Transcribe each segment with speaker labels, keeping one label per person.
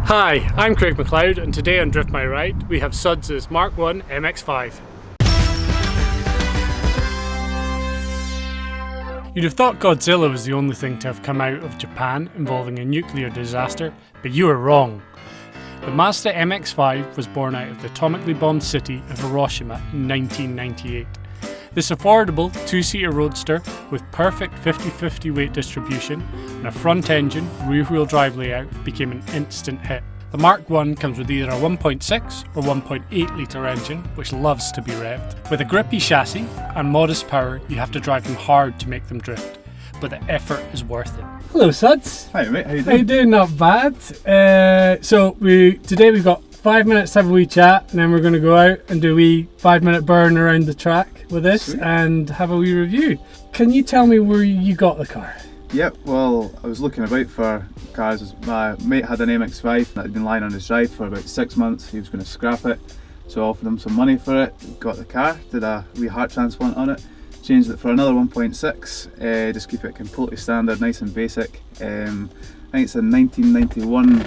Speaker 1: Hi, I'm Craig Macleod, and today on Drift My Ride we have Sudds' Mark 1 MX-5. You'd have thought Godzilla was the only thing to have come out of Japan involving a nuclear disaster, but you were wrong. The Mazda MX-5 was born out of the atomically bombed city of Hiroshima in 1998. This affordable two-seater roadster with perfect 50-50 weight distribution and a front-engine, rear-wheel drive layout became an instant hit. The Mark 1 comes with either a 1.6 or 1.8 litre engine, which loves to be revved. With a grippy chassis and modest power, you have to drive them hard to make them drift, but the effort is worth it. Hello Suds.
Speaker 2: Hi mate, how you doing?
Speaker 1: How you doing? Not bad. Today we've got 5 minutes to have a wee chat, and then we're going to go out and do a wee 5-minute burn around the track with this. Sweet. And have a wee review. Can you tell me where you got the car?
Speaker 2: Yep, well I was looking about for cars. My mate had an MX-5 that had been lying on his drive for about 6 months. He was going to scrap it, so I offered him some money for it, got the car, did a wee heart transplant on it, changed it for another 1.6, just keep it completely standard, nice and basic. I think it's a 1991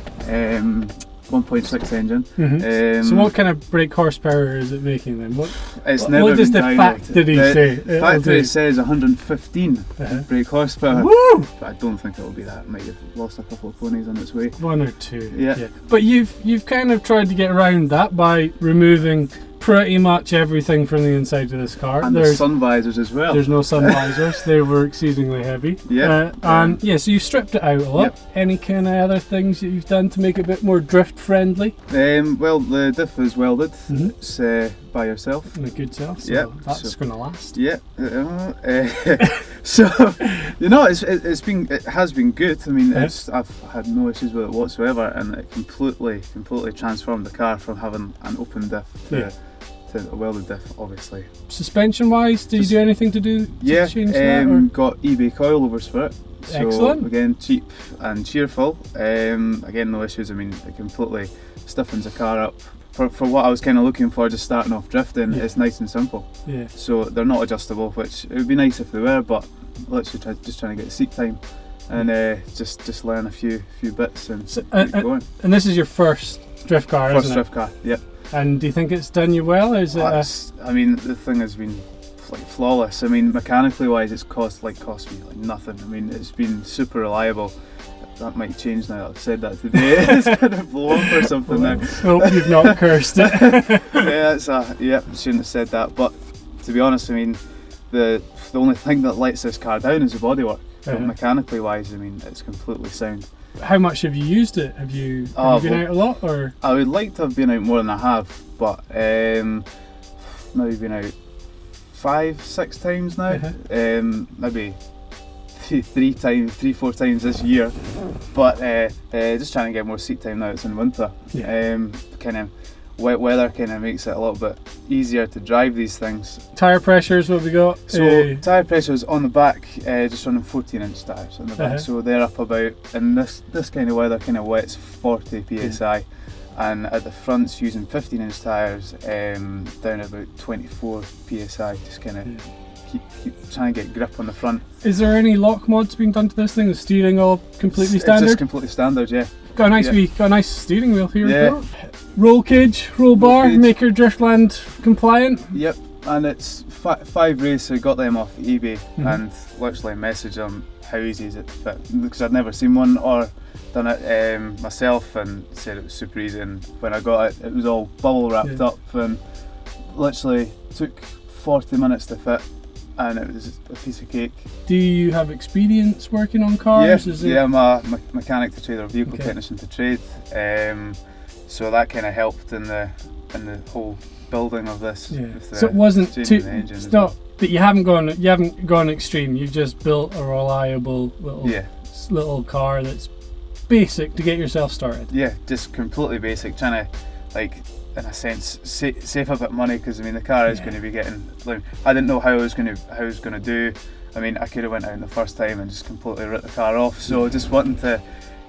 Speaker 2: 1.6 engine.
Speaker 1: Mm-hmm. So what kind of brake horsepower is it making then? What does the factory say?
Speaker 2: The factory says 115 brake horsepower.
Speaker 1: Woo!
Speaker 2: But I don't think it'll be that. It might have lost a couple of ponies on its way.
Speaker 1: One or two.
Speaker 2: Yeah.
Speaker 1: But you've kind of tried to get around that by removing pretty much everything from the inside of this car.
Speaker 2: And there's sun visors as well.
Speaker 1: There's no sun visors. They were exceedingly heavy.
Speaker 2: Yeah.
Speaker 1: So you've stripped it out a lot. Yep. Any kind of other things that you've done to make it a bit more drift friendly?
Speaker 2: Well, the diff is welded. Mm-hmm. It's by yourself.
Speaker 1: And a good self. So
Speaker 2: yep.
Speaker 1: That's going to last.
Speaker 2: Yeah. So it has been good. I mean, I've had no issues with it whatsoever, and it completely transformed the car from having an open diff to a welded diff, obviously.
Speaker 1: Suspension wise, did you do anything to change that? Got
Speaker 2: eBay coilovers for it. So
Speaker 1: excellent.
Speaker 2: Again, cheap and cheerful. Again, no issues. I mean, it completely stiffens the car up. For what I was kind of looking for, just starting off drifting, it's nice and simple. Yeah. So they're not adjustable, which it would be nice if they were, but literally just trying to get seat time and just learn a few bits and keep going.
Speaker 1: And this is your first drift car, isn't it?
Speaker 2: First drift car, yep.
Speaker 1: And do you think it's done you well? Or is it?
Speaker 2: I mean, the thing has been like flawless. I mean, mechanically wise, it's cost me like nothing. I mean, it's been super reliable. That might change now that I've said that today. It's gonna blow up or something now.
Speaker 1: Hope you've not cursed it.
Speaker 2: Shouldn't have said that. But to be honest, I mean, the only thing that lets this car down is the bodywork. But mechanically wise, I mean, it's completely sound.
Speaker 1: How much have you used it? Have you been out a lot, or?
Speaker 2: I would like to have been out more than I have, but maybe been out 5-6 times now. Maybe 3-4 times this year, but just trying to get more seat time now. It's in winter. Kind of wet weather kind of makes it a little bit easier to drive these things.
Speaker 1: Tyre pressures, what have we got?
Speaker 2: So tyre pressures on the back, just running 14-inch tyres on the back. So they're up about, in this kind of weather, kind of wet's 40 psi, and at the front's using 15-inch tyres, down about 24 psi. Just kind of keep trying to get grip on the front.
Speaker 1: Is there any lock mods being done to this thing? The steering all completely standard?
Speaker 2: It's just completely standard, yeah.
Speaker 1: Got a nice steering wheel here. Yeah. Roll cage, roll bar, make your Driftland compliant.
Speaker 2: Yep, and it's 5 rays, so I got them off eBay and literally messaged them how easy is it to fit, because I'd never seen one or done it myself, and said it was super easy. And when I got it, it was all bubble wrapped up, and literally took 40 minutes to fit. And it was a piece of cake. Do you have experience working on cars? I'm a mechanic to trade or vehicle technician to trade. So that kind of helped in the whole building of this. Yeah.
Speaker 1: So it wasn't too. It's not that you haven't gone extreme. You've just built a reliable little car that's basic to get yourself started.
Speaker 2: Yeah, just completely basic. Trying to, like, in a sense, save a bit of money, because I mean the car is going to be getting. Like, I didn't know how I was going to do. I mean, I could have went out the first time and just completely ripped the car off. So just wanting to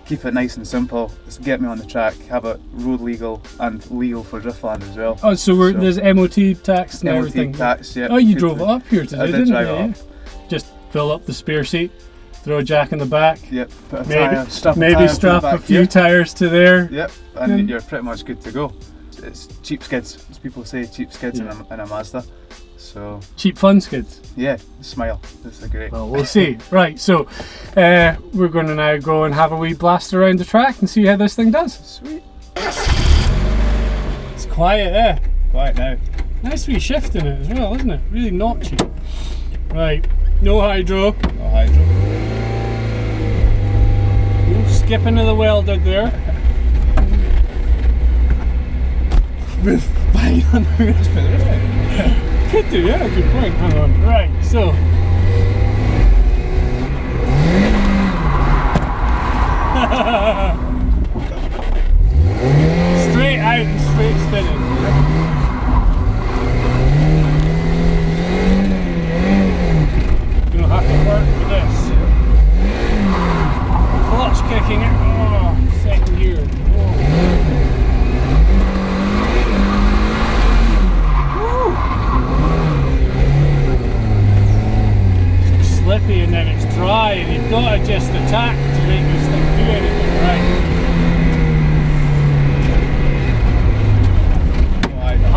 Speaker 2: keep it nice and simple, just get me on the track, have it road legal and legal for Driftland as well.
Speaker 1: Oh, so there's MOT tax and everything.
Speaker 2: Tax, yeah.
Speaker 1: Oh, you drove it up here today,
Speaker 2: didn't you?
Speaker 1: Just fill up the spare seat. Throw a jack in the back.
Speaker 2: Yep. Put a
Speaker 1: Maybe
Speaker 2: tyre, strap
Speaker 1: a few tyres to there.
Speaker 2: Yep. And you're pretty much good to go. It's cheap skids, as people say, cheap skids in a Mazda. So
Speaker 1: cheap fun skids.
Speaker 2: Yeah, smile. This is great.
Speaker 1: Well, we'll see. Right, so we're going to now go and have a wee blast around the track and see how this thing does.
Speaker 2: Sweet.
Speaker 1: It's quiet there.
Speaker 2: Quiet now.
Speaker 1: Nice wee shift in it as well, isn't it? Really notchy. Right, no hydro.
Speaker 2: No hydro.
Speaker 1: Ooh, skipping to the welded there. With bang on the wheels. Could do, yeah, good point. Hang on. Right, so. Straight out and straight spinning. You'll have to work for this. Clutch kicking it. Oh, second gear. Whoa. Slippy and then it's dry and you've got to just attack to make this thing do anything right. The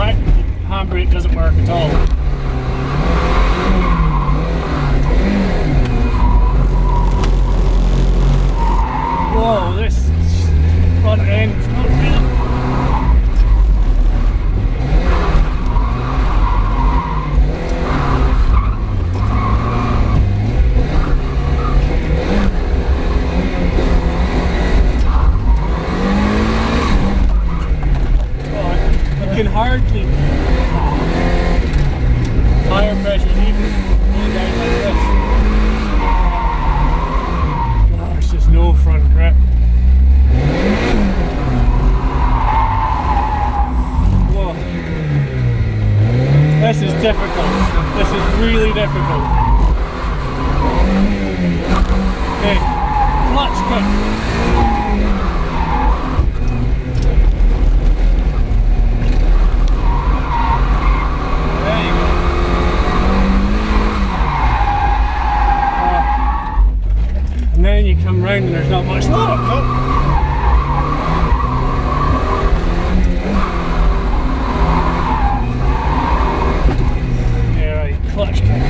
Speaker 1: handbrake doesn't work at all. Whoa, this front end's not really. Can hardly tire pressure even going down like this. Gosh, there's no front grip. Whoa. This is difficult. This is really difficult. Okay, clutch kick. You come round and there's not much left.
Speaker 2: Nope.
Speaker 1: Yeah, right, clutch kick.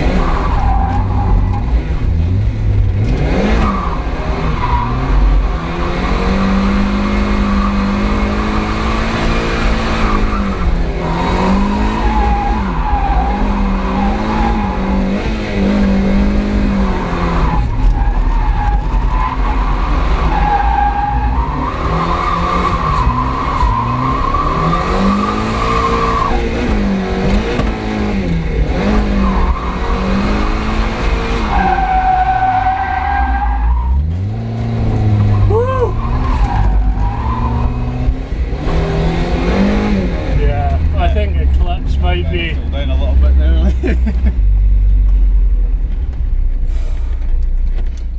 Speaker 1: Might be
Speaker 2: down a little bit now.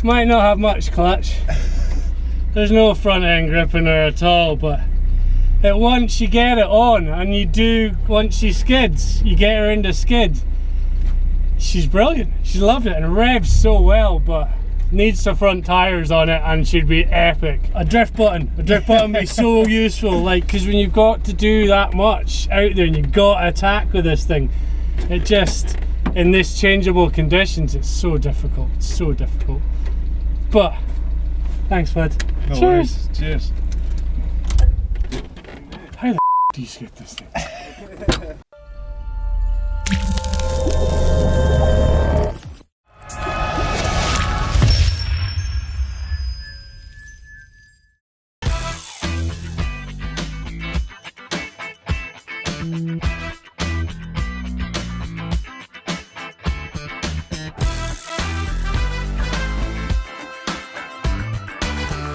Speaker 1: Might not have much clutch. There's no front end grip in her at all, but once you get it on and once she skids, you get her into skid. She's brilliant. She's loved it and revs so well, but needs the front tires on it and she'd be epic. A drift button would be so useful, like, because when you've got to do that much out there and you've got to attack with this thing, it just, in this changeable conditions, it's so difficult. It's so difficult. But thanks, bud.
Speaker 2: No
Speaker 1: Cheers.
Speaker 2: Worries. Cheers.
Speaker 1: How the do you skip this thing?